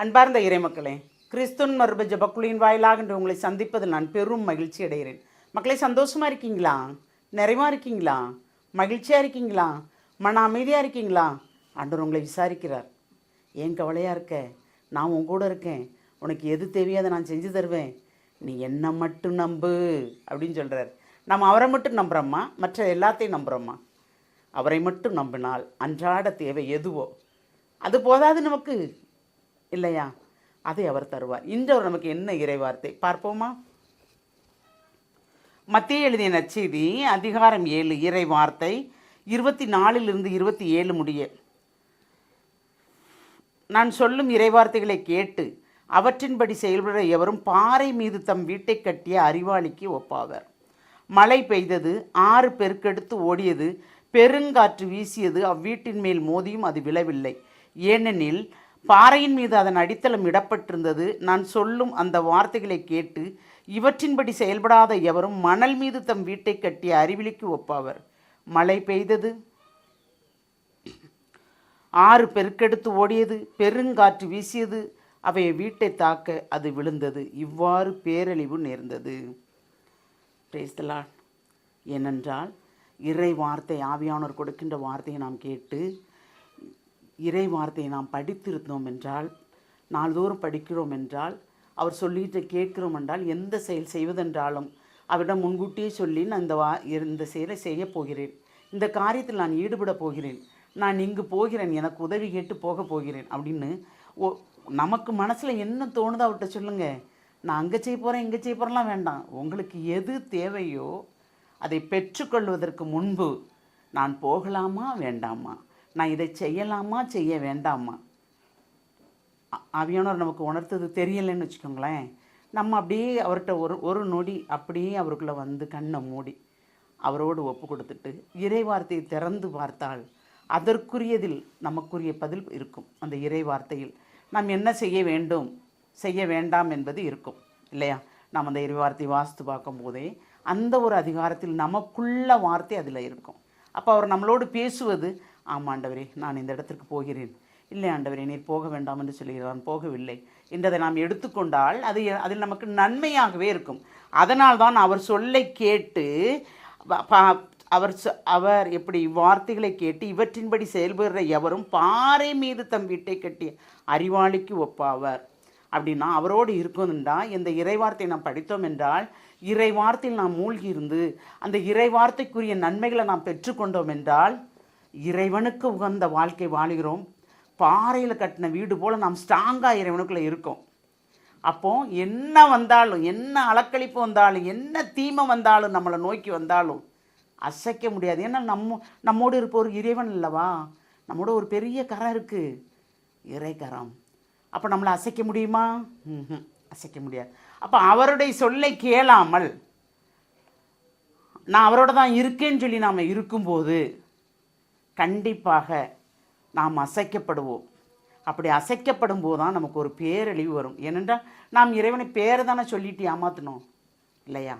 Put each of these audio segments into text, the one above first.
அன்பார்ந்த இறைமக்களே, கிறிஸ்துவின் மறுப ஜெபக்குழியின் வாயிலாக இன்று உங்களை சந்திப்பதில் நான் பெரும் மகிழ்ச்சி அடைகிறேன். மக்களே, சந்தோஷமாக இருக்கீங்களா? நிறைவாக இருக்கீங்களா? மகிழ்ச்சியாக இருக்கீங்களா? மன அமைதியாக இருக்கீங்களா? ஆண்டவர் உங்களை விசாரிக்கிறார். ஏன் கவலையாக இருக்க? நான் உன் கூட இருக்கேன். உனக்கு எது தேவையோ அதை நான் செஞ்சு தருவேன். நீ என்னை மட்டும் நம்பு அப்படின்னு சொல்கிறார். நம்ம அவரை மட்டும் நம்புகிறோம்மா, மற்ற எல்லாத்தையும் நம்புகிறோம்மா? அவரை மட்டும் நம்பினால் அன்றாட தேவை எதுவோ அது போதாது நமக்கு, இல்லையா? அதை அவர் தருவார். இன்று அவர் நமக்கு என்ன இறைவார்த்தை பார்ப்போமா? மத்தேயு எழுதிய நற்செய்தி அதிகாரம் 7 இறைவார்த்தை 24 27 முடிய. நான் சொல்லும் இறைவார்த்தைகளை கேட்டு அவற்றின்படி செயல்பட எவரும் பாறை மீது தம் வீட்டை கட்டிய அறிவாளிக்கு ஒப்பாவர். மழை பெய்தது, ஆறு பெருக்கெடுத்து ஓடியது, பெருங்காற்று வீசியது, அவ்வீட்டின் மேல் மோதியும் அது விழவில்லை. ஏனெனில் பாறையின் மீது அதன் அடித்தளம் இடப்பட்டிருந்தது. நான் சொல்லும் அந்த வார்த்தைகளை கேட்டு இவற்றின்படி செயல்படாத எவரும் மணல் மீது தம் வீட்டை கட்டிய அறிவிலிக்கு ஒப்பாவர். மழை பெய்தது, ஆறு பெருக்கெடுத்து ஓடியது, பெருங்காற்று வீசியது, அவை வீட்டை தாக்க அது விழுந்தது. இவ்வாறு பேரழிவு நேர்ந்தது. Praise the Lord. ஏனென்றால் இறை வார்த்தை, ஆவியானவர் கொடுக்கின்ற வார்த்தையை நாம் கேட்டு இறை வார்த்தையை நாம் படித்திருந்தோம் என்றால், நாள்தோறும் படிக்கிறோம் என்றால், அவர் சொல்லிட்டு கேட்கிறோம் என்றால், எந்த செயல் செய்வதென்றாலும் அவரிடம் முன்கூட்டியே சொல்லி நான் இந்த செயலை செய்ய போகிறேன், இந்த காரியத்தில் நான் ஈடுபட போகிறேன், நான் இங்கு போகிறேன், எனக்கு உதவி கேட்டு போக போகிறேன் அப்படின்னு நமக்கு மனசில் என்ன தோணுதோ அவர்கிட்ட சொல்லுங்கள். நான் அங்கே செய்ய போகிறேன், இங்கே செய்ய போகிறேன்லாம் வேண்டாம். உங்களுக்கு எது தேவையோ அதை பெற்றுக்கொள்வதற்கு முன்பு நான் போகலாமா வேண்டாமா, நான் இதை செய்யலாமா செய்ய வேண்டாமா, ஆவியானவர் நமக்கு உணர்த்தது தெரியலைன்னு வச்சுக்கோங்களேன். நம்ம அப்படியே அவர்கிட்ட ஒரு நொடி அப்படியே அவருக்குள்ளே வந்து கண்ணை மூடி அவரோடு ஒப்பு கொடுத்துட்டு இறை வார்த்தையை திறந்து பார்த்தால் அதற்குரியதில் நமக்குரிய பதில் இருக்கும். அந்த இறை வார்த்தையில் நாம் என்ன செய்ய வேண்டும் செய்ய வேண்டாம் என்பது இருக்கும், இல்லையா? நாம் அந்த இறை வார்த்தையை வாசித்து பார்க்கும் போதே அந்த ஒரு அதிகாரத்தில் நமக்குள்ள வார்த்தை அதில் இருக்கும். அப்போ அவர் நம்மளோடு பேசுவது, ஆமாண்டவரே நான் இந்த இடத்திற்கு போகிறேன், இல்லை ஆண்டவரே நீர் போக வேண்டாம் என்று சொல்கிறான், போகவில்லை என்றதை நாம் எடுத்துக்கொண்டால் அதில் நமக்கு நன்மையாகவே இருக்கும். அதனால் தான் அவர் சொல்லை கேட்டு அவர் எப்படி வார்த்தைகளை கேட்டு இவற்றின்படி செயல்படுற எவரும் பாறை மீது தம் வீட்டை கட்டிய அறிவாளிக்கு ஒப்பாவர். அப்படின்னா அவரோடு இருக்கணும்டா இந்த இறைவார்த்தையை நாம் படித்தோம் என்றால், இறை வார்த்தையில் நாம் மூழ்கி இருந்து அந்த இறை வார்த்தைக்குரிய நன்மைகளை நாம் பெற்றுக்கொண்டோம் என்றால் இறைவனுக்கு உகந்த வாழ்க்கை வாழுகிறோம். பாறையில் கட்டின வீடு போல் நாம் ஸ்ட்ராங்காக இறைவனுக்குள்ளே இருக்கோம். அப்போ என்ன வந்தாலும், என்ன அலக்களிப்பு வந்தாலும், என்ன தீமை வந்தாலும், நம்மளை நோக்கி வந்தாலும் அசைக்க முடியாது. ஏன்னா நம்மோடு இருப்பவர் இறைவன் அல்லவா? நம்மோட ஒரு பெரிய கரம் இருக்குது, இறை கரம். அப்போ நம்மளை அசைக்க முடியுமா? அசைக்க முடியாது. அப்போ அவருடைய சொல்லை கேளாமல் நான் அவரோட தான் இருக்கேன்னு சொல்லி நாம் இருக்கும்போது கண்டிப்பாக நாம் அசைக்கப்படுவோம். அப்படி அசைக்கப்படும் போது தான் நமக்கு ஒரு பேரழிவு வரும். ஏனென்றால் நாம் இறைவனை பேரை தானே சொல்லிட்டு ஏமாற்றணும், இல்லையா?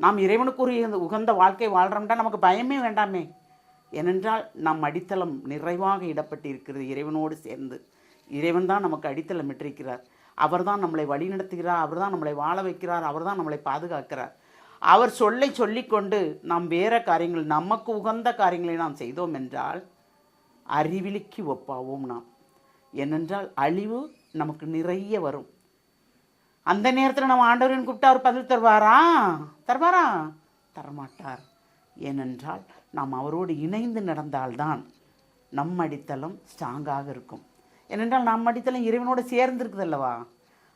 நாம் இறைவனுக்கு ஒரு உகந்த வாழ்க்கை வாழ்கிறோம்னா நமக்கு பயமே வேண்டாமே. ஏனென்றால் நம் அடித்தளம் நிறைவாக இடப்பட்டு இருக்கிறது இறைவனோடு சேர்ந்து. இறைவன் தான் நமக்கு அடித்தளம் இட்டிருக்கிறார். அவர் தான் நம்மளை வழி நடத்துகிறார், அவர் தான் நம்மளை வாழ வைக்கிறார், அவர் தான் நம்மளை பாதுகாக்கிறார். அவர் சொல்லிக்கொண்டு நாம் வேறு காரியங்கள், நமக்கு உகந்த காரியங்களை நாம் செய்தோம் என்றால் அறிவிலிக்கு ஒப்பாவோம் நாம். ஏனென்றால் அழிவு நமக்கு நிறைய வரும். அந்த நேரத்தில் நம்ம ஆண்டவரின் கூப்பிட்டு அவர் பதில் தருவாரா? தரமாட்டார். ஏனென்றால் நாம் அவரோடு இணைந்து நடந்தால்தான் நம் அடித்தளம் ஸ்ட்ராங்காக இருக்கும். ஏனென்றால் நம் அடித்தளம் இறைவனோடு சேர்ந்துருக்குது அல்லவா?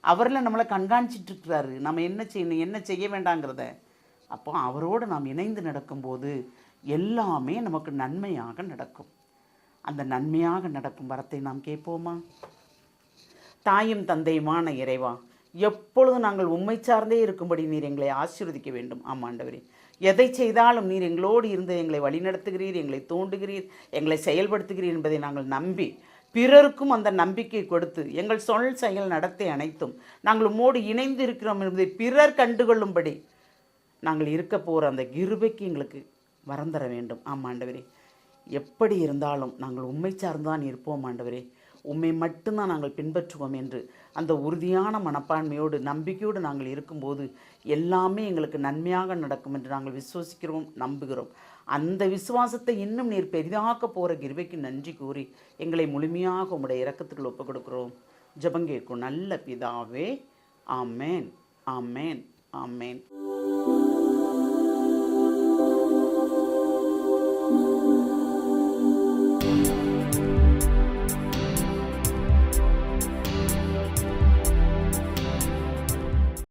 அவரில் நம்மளை கண்காணிச்சிட்டு இருக்கிறாரு, நம்ம என்ன செய்யணும் என்ன செய்ய வேண்டாங்கிறத. அப்போ அவரோடு நாம் இணைந்து நடக்கும்போது எல்லாமே நமக்கு நன்மையாக நடக்கும். அந்த நன்மையாக நடக்கும் வரத்தை நாம் கேட்போமா? தாயும் தந்தையுமான இறைவா, எப்பொழுதும் நாங்கள் உம்மை சார்ந்தே இருக்கும்படி நீர் எங்களை ஆசீர்வதிக்க வேண்டும். ஆமாண்டவரே, எதை செய்தாலும் நீர் எங்களோடு இருந்து எங்களை வழிநடத்துகிறீர், எங்களை தூண்டுகிறீர், எங்களை செயல்படுத்துகிறீர் என்பதை நாங்கள் நம்பி பிறருக்கும் அந்த நம்பிக்கை கொடுத்து எங்கள் சொல் செயல் நடத்தை அனைத்தும் நாங்கள் உம்மோடு இணைந்து இருக்கிறோம் என்பதை பிறர் கண்டுகொள்ளும்படி நாங்கள் இருக்க போகிற அந்த கிருபைக்கு எங்களுக்கு வரம் தர வேண்டும். ஆமாண்டவரே, எப்படி இருந்தாலும் நாங்கள் உண்மை சார்ந்தான் இருப்போம் ஆண்டவரே. உம்மை மட்டும்தான் நாங்கள் பின்பற்றுவோம் என்று அந்த உறுதியான மனப்பான்மையோடு நம்பிக்கையோடு நாங்கள் இருக்கும்போது எல்லாமே எங்களுக்கு நன்மையாக நடக்கும் என்று நாங்கள் விசுவாசிக்கிறோம், நம்புகிறோம். அந்த விசுவாசத்தை இன்னும் நீர் பெரிதாக்க போகிற கிருபைக்கு நன்றி கூறி எங்களை முழுமையாக உம்முடைய இரக்கத்துக்குள் ஒப்புக் கொடுக்கிறோம். ஜெபம் கேட்கும் நல்ல பிதாவே. ஆமேன், ஆமேன், ஆமேன்.